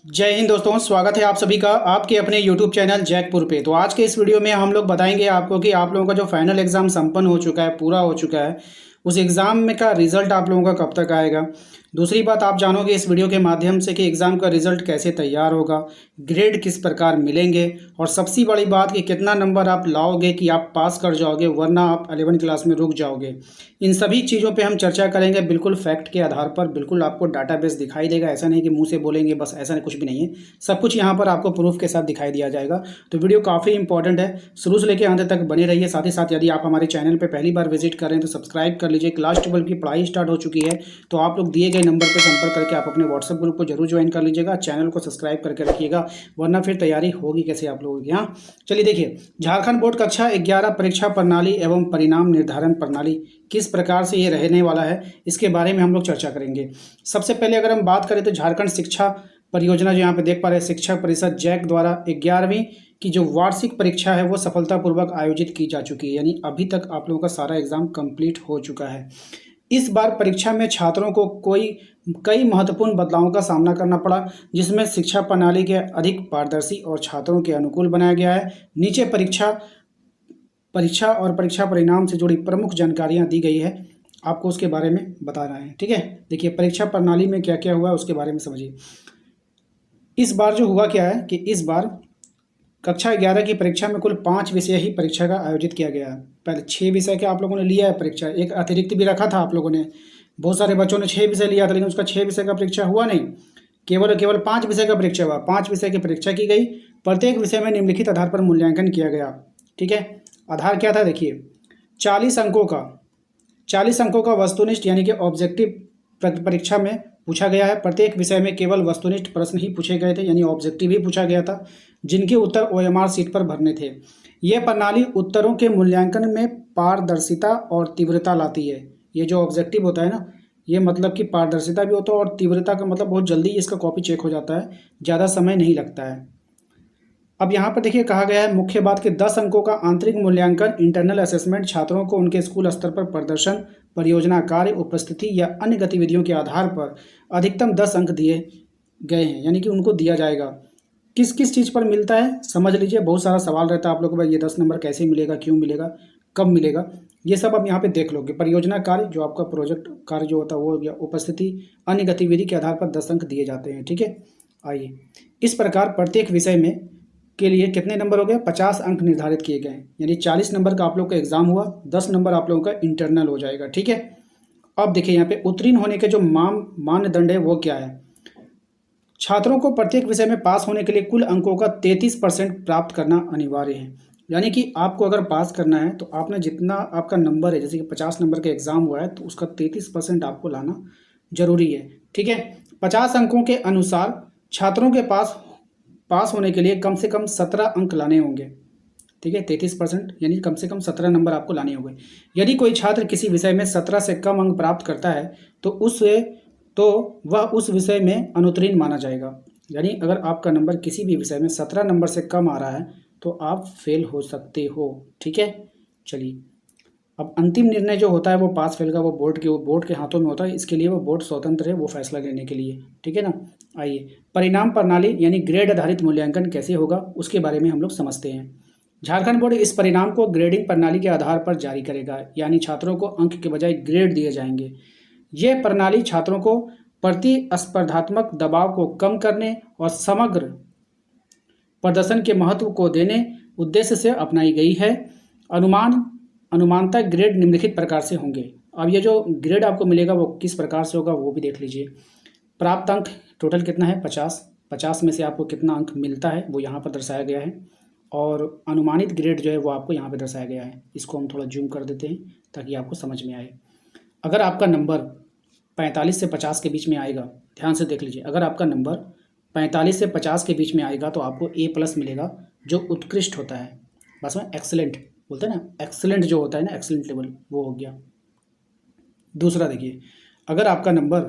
जय हिंद दोस्तों, स्वागत है आप सभी का आपके अपने YouTube चैनल जैकपुर पे। तो आज के इस वीडियो में हम लोग बताएंगे आपको कि आप लोगों का जो फाइनल एग्ज़ाम संपन्न हो चुका है, पूरा हो चुका है, उस एग्ज़ाम में का रिज़ल्ट आप लोगों का कब तक आएगा। दूसरी बात आप जानोगे इस वीडियो के माध्यम से कि एग्ज़ाम का रिज़ल्ट कैसे तैयार होगा, ग्रेड किस प्रकार मिलेंगे, और सबसे बड़ी बात कि कितना नंबर आप लाओगे कि आप पास कर जाओगे, वरना आप 11वीं क्लास में रुक जाओगे। इन सभी चीज़ों पे हम चर्चा करेंगे, बिल्कुल फैक्ट के आधार पर। बिल्कुल आपको डाटाबेस दिखाई देगा, ऐसा नहीं कि मुंह से बोलेंगे बस, ऐसा कुछ भी नहीं है। सब कुछ यहाँ पर आपको प्रूफ के साथ दिखाई दिया जाएगा। तो वीडियो काफ़ी इंपॉर्टेंट है, शुरू से लेकर अंत तक बने रहिए। साथ ही साथ यदि आप हमारे चैनल पर पहली बार विजिट कर रहे हैं तो सब्सक्राइब कर लीजिए। क्लास 12 की पढ़ाई स्टार्ट हो चुकी है, तो आप लोग दिए गए नंबर पर संपर्क करके आप अपने व्हाट्सएप ग्रुप को जरूर ज्वाइन कर लीजिएगा। चैनल को सब्सक्राइब करके रखिएगा, वरना फिर तैयारी होगी कैसे आप लोगों की। यहाँ चलिए देखिए, झारखंड बोर्ड कक्षा 11 परीक्षा प्रणाली एवं परिणाम निर्धारण प्रणाली किस प्रकार से ये रहने वाला है, इसके बारे में हम लोग चर्चा करेंगे। सबसे पहले अगर हम बात करें तो झारखंड शिक्षा परियोजना, जो यहाँ पे देख पा रहे हैं, शिक्षा परिषद जैक द्वारा 11वीं की जो वार्षिक परीक्षा है वो सफलतापूर्वक आयोजित की जा चुकी है। यानी अभी तक आप लोगों का सारा एग्जाम कंप्लीट हो चुका है। इस बार परीक्षा में छात्रों को कई महत्वपूर्ण बदलावों का सामना करना पड़ा, जिसमें शिक्षा प्रणाली के अधिक पारदर्शी और छात्रों के अनुकूल बनाया गया है। नीचे परीक्षा परीक्षा और परीक्षा परिणाम से जुड़ी प्रमुख जानकारियां दी गई है, आपको उसके बारे में बता रहे हैं। ठीक है, देखिए परीक्षा प्रणाली में क्या क्या हुआ है उसके बारे में समझिए। इस बार जो हुआ क्या है कि इस बार कक्षा 11 की परीक्षा में कुल 5 विषय ही परीक्षा का आयोजित किया गया है। पहले 6 विषय के आप लोगों ने लिया है परीक्षा, एक अतिरिक्त भी रखा था आप लोगों ने। बहुत सारे बच्चों ने 6 विषय लिया था, लेकिन उसका 6 विषय का परीक्षा हुआ नहीं, केवल 5 विषय का परीक्षा हुआ। 5 विषय की परीक्षा की गई, प्रत्येक विषय में निम्नलिखित आधार पर मूल्यांकन किया गया। ठीक है, आधार क्या था देखिए, 40 अंकों का 40 अंकों का वस्तुनिष्ठ यानी कि ऑब्जेक्टिव परीक्षा में पूछा गया है। प्रत्येक विषय में केवल वस्तुनिष्ठ प्रश्न ही पूछे गए थे, यानी ऑब्जेक्टिव ही पूछा गया था, जिनके उत्तर OMR सीट पर भरने थे। यह प्रणाली उत्तरों के मूल्यांकन में पारदर्शिता और तीव्रता लाती है। ये जो ऑब्जेक्टिव होता है ना, ये मतलब कि पारदर्शिता भी होता है, और तीव्रता का मतलब बहुत जल्दी इसका कॉपी चेक हो जाता है, ज़्यादा समय नहीं लगता है। अब यहाँ पर देखिए कहा गया है मुख्य बात कि 10 अंकों का आंतरिक मूल्यांकन इंटरनल असेसमेंट छात्रों को उनके स्कूल स्तर पर प्रदर्शन, परियोजना कार्य, उपस्थिति या अन्य गतिविधियों के आधार पर अधिकतम 10 अंक दिए गए हैं, यानी कि उनको दिया जाएगा। किस किस चीज़ पर मिलता है समझ लीजिए। बहुत सारा सवाल रहता है आप लोगों को, भाई ये 10 नंबर कैसे मिलेगा, क्यों मिलेगा, कब मिलेगा, ये सब आप यहाँ पे देख लोगे। परियोजना कार्य, जो आपका प्रोजेक्ट कार्य जो होता है वो हो गया। उपस्थिति, अन्य गतिविधि के आधार पर 10 अंक दिए जाते हैं। ठीक है, आइए इस प्रकार प्रत्येक विषय में के लिए कितने नंबर हो गए, 50 अंक निर्धारित किए गए, यानी 40 नंबर का आप लोग का एग्जाम हुआ, 10 नंबर आप लोगों का इंटरनल हो जाएगा। ठीक है, अब देखिए यहाँ पे उत्तीर्ण होने के जो मानदंड है वो क्या है। छात्रों को प्रत्येक विषय में पास होने के लिए कुल अंकों का 33% प्राप्त करना अनिवार्य है। यानी कि आपको अगर पास करना है तो आपने जितना आपका नंबर है, जैसे कि 50 नंबर का एग्जाम हुआ है, तो उसका 33% आपको लाना जरूरी है। ठीक है, 50 अंकों के अनुसार छात्रों के पास होने के लिए कम से कम 17 अंक लाने होंगे। ठीक है, 33% यानी कम से कम 17 नंबर आपको लाने होंगे। यदि कोई छात्र किसी विषय में 17 से कम अंक प्राप्त करता है तो वह उस विषय में अनुत्तीर्ण माना जाएगा। यानी अगर आपका नंबर किसी भी विषय में 17 नंबर से कम आ रहा है तो आप फेल हो सकते हो। ठीक है, चलिए अब अंतिम निर्णय जो होता है वो पास फेल का, वो बोर्ड के हाथों में होता है। इसके लिए वो बोर्ड स्वतंत्र है वो फैसला लेने के लिए। ठीक है ना, आइए परिणाम प्रणाली यानी ग्रेड आधारित मूल्यांकन कैसे होगा उसके बारे में हम लोग समझते हैं। झारखंड बोर्ड इस परिणाम को ग्रेडिंग प्रणाली के आधार पर जारी करेगा, यानी छात्रों को अंक के बजाय ग्रेड दिए जाएंगे। यह प्रणाली छात्रों को प्रतिस्पर्धात्मक दबाव को कम करने और समग्र प्रदर्शन के महत्व को देने उद्देश्य से अपनाई गई है। अनुमानतः ग्रेड निम्नलिखित प्रकार से होंगे। अब ये जो ग्रेड आपको मिलेगा वो किस प्रकार से होगा वो भी देख लीजिए। प्राप्त अंक टोटल कितना है, 50 में से आपको कितना अंक मिलता है वो यहाँ पर दर्शाया गया है, और अनुमानित ग्रेड जो है वो आपको यहाँ पर दर्शाया गया है। इसको हम थोड़ा जूम कर देते हैं ताकि आपको समझ में आए। अगर आपका नंबर 45 से 50 के बीच में आएगा, ध्यान से देख लीजिए, अगर आपका नंबर 45 से 50 के बीच में आएगा तो आपको A+ मिलेगा, जो उत्कृष्ट होता है। बस में एक्सेलेंट बोलते हैं ना, एक्सेलेंट जो होता है ना, एक्सेलेंट लेवल वो हो गया। दूसरा देखिए, अगर आपका नंबर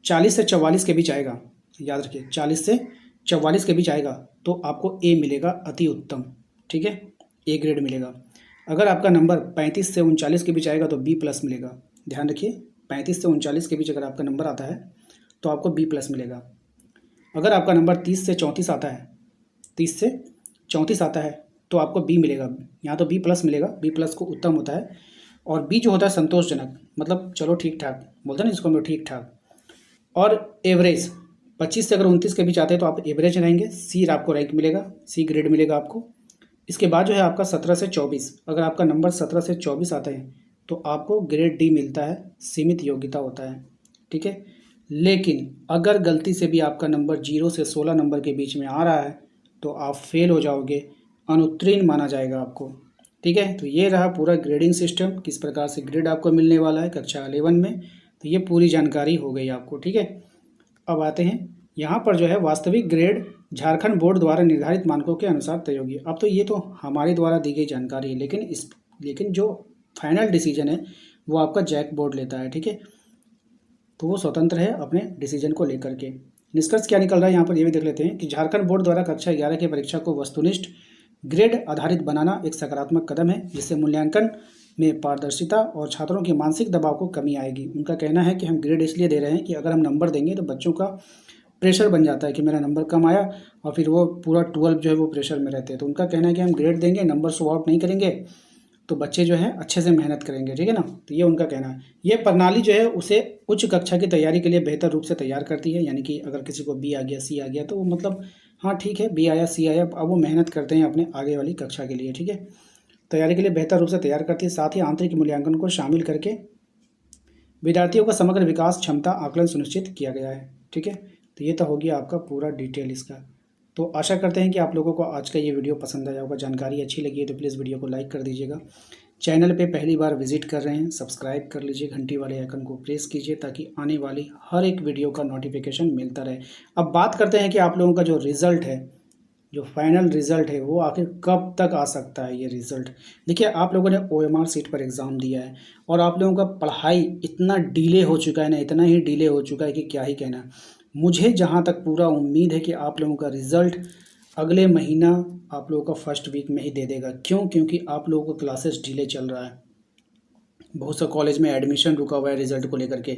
40 से 44 के बीच आएगा, याद रखिए 40 से 44 के बीच आएगा तो आपको A मिलेगा, अति उत्तम। ठीक है, A ग्रेड मिलेगा। अगर आपका नंबर 35 से 39 के बीच आएगा तो B+ मिलेगा। ध्यान रखिए, 35 से 39 के बीच अगर आपका नंबर आता है तो आपको B+ मिलेगा। अगर आपका नंबर 30 से 34 आता है, 30 से 34 आता है तो आपको बी मिलेगा। यहाँ तो बी प्लस मिलेगा, बी प्लस को उत्तम होता है। और बी जो होता है संतोषजनक, मतलब चलो ठीक ठाक बोलते हैं ना इसको हम लोग, ठीक ठाक। और एवरेज 25 से अगर 29 के बीच आते हैं तो आप एवरेज रहेंगे, सी आपको रैंक मिलेगा, सी ग्रेड मिलेगा आपको। इसके बाद जो है आपका 17 से 24, अगर आपका नंबर 17 से 24 आता है तो आपको ग्रेड डी मिलता है, सीमित योग्यता होता है, ठीक है। लेकिन अगर गलती से भी आपका नंबर 0 से 16 नंबर के बीच में आ रहा है तो आप फेल हो जाओगे, अनुत्तीर्ण माना जाएगा आपको, ठीक है। तो ये रहा पूरा ग्रेडिंग सिस्टम, किस प्रकार से ग्रेड आपको मिलने वाला है कक्षा 11 में। तो ये पूरी जानकारी हो गई आपको, ठीक है। अब आते हैं यहाँ पर जो है वास्तविक ग्रेड झारखंड बोर्ड द्वारा निर्धारित मानकों के अनुसार तय होगी। अब तो ये तो हमारे द्वारा दी गई जानकारी है, लेकिन जो फाइनल डिसीजन है वो आपका जैक बोर्ड लेता है, ठीक है। तो वो स्वतंत्र है अपने डिसीजन को लेकर के। निष्कर्ष क्या निकल रहा है यहाँ पर ये भी देख लेते हैं कि झारखंड बोर्ड द्वारा कक्षा 11 की परीक्षा को वस्तुनिष्ठ ग्रेड आधारित बनाना एक सकारात्मक कदम है, जिससे मूल्यांकन में पारदर्शिता और छात्रों के मानसिक दबाव को कमी आएगी। उनका कहना है कि हम ग्रेड इसलिए दे रहे हैं कि अगर हम नंबर देंगे तो बच्चों का प्रेशर बन जाता है कि मेरा नंबर कम आया, और फिर वो पूरा 12 जो है वो प्रेशर में रहते हैं। तो उनका कहना है कि हम ग्रेड देंगे, नंबर शो आउट नहीं करेंगे, तो बच्चे जो है अच्छे से मेहनत करेंगे, ठीक है ना। तो ये उनका कहना है। ये प्रणाली जो है उसे उच्च कक्षा की तैयारी के लिए बेहतर रूप से तैयार करती है, यानी कि अगर किसी को बी आ गया, सी आ गया तो वो मतलब हाँ ठीक है, बी आया, सी आया, अब वो मेहनत करते हैं अपने आगे वाली कक्षा के लिए, ठीक है। तैयारी के लिए बेहतर रूप से तैयार करती है। साथ ही आंतरिक मूल्यांकन को शामिल करके विद्यार्थियों का समग्र विकास क्षमता आकलन सुनिश्चित किया गया है, ठीक है। तो ये तो हो गया आपका पूरा डिटेल इसका। तो आशा करते हैं कि आप लोगों को आज का ये वीडियो पसंद आया होगा, जानकारी अच्छी लगी है तो प्लीज़ वीडियो को लाइक कर दीजिएगा। चैनल पे पहली बार विजिट कर रहे हैं, सब्सक्राइब कर लीजिए, घंटी वाले आइकन को प्रेस कीजिए ताकि आने वाली हर एक वीडियो का नोटिफिकेशन मिलता रहे। अब बात करते हैं कि आप लोगों का जो रिज़ल्ट है, जो फाइनल रिज़ल्ट है वो आखिर कब तक आ सकता है। ये रिज़ल्ट देखिए, आप लोगों ने OMR सीट पर एग्ज़ाम दिया है और आप लोगों का पढ़ाई इतना डिले हो चुका है ना, इतना ही डिले हो चुका है कि क्या ही कहना। मुझे जहाँ तक पूरा उम्मीद है कि आप लोगों का रिज़ल्ट अगले महीना आप लोगों का फर्स्ट वीक में ही दे देगा। क्यों? क्योंकि आप लोगों का क्लासेस डिले चल रहा है, बहुत सा कॉलेज में एडमिशन रुका हुआ है रिज़ल्ट को लेकर के।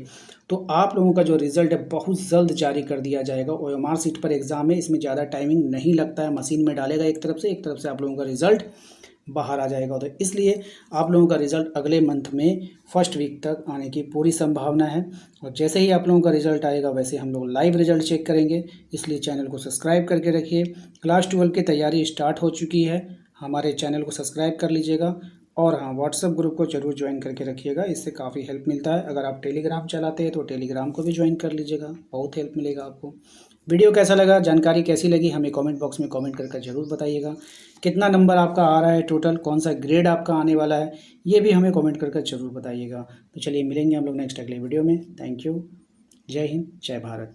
तो आप लोगों का जो रिज़ल्ट है बहुत जल्द जारी कर दिया जाएगा। OMR सीट पर एग्ज़ाम है, इसमें ज़्यादा टाइमिंग नहीं लगता है, मशीन में डालेगा एक तरफ से आप लोगों का रिज़ल्ट बाहर आ जाएगा। तो इसलिए आप लोगों का रिज़ल्ट अगले मंथ में फर्स्ट वीक तक आने की पूरी संभावना है। और जैसे ही आप लोगों का रिज़ल्ट आएगा वैसे हम लोग लाइव रिज़ल्ट चेक करेंगे, इसलिए चैनल को सब्सक्राइब करके रखिए। क्लास 12 की तैयारी स्टार्ट हो चुकी है, हमारे चैनल को सब्सक्राइब कर लीजिएगा। और हाँ, व्हाट्सएप ग्रुप को जरूर ज्वाइन करके रखिएगा, इससे काफ़ी हेल्प मिलता है। अगर आप टेलीग्राम चलाते हैं तो टेलीग्राम को भी ज्वाइन कर लीजिएगा, बहुत हेल्प मिलेगा आपको। वीडियो कैसा लगा, जानकारी कैसी लगी, हमें कमेंट बॉक्स में कमेंट करके ज़रूर बताइएगा। कितना नंबर आपका आ रहा है टोटल, कौन सा ग्रेड आपका आने वाला है, ये भी हमें कमेंट करके ज़रूर बताइएगा। तो चलिए मिलेंगे हम लोग नेक्स्ट अगले वीडियो में। Thank you. जय हिंद, जय भारत।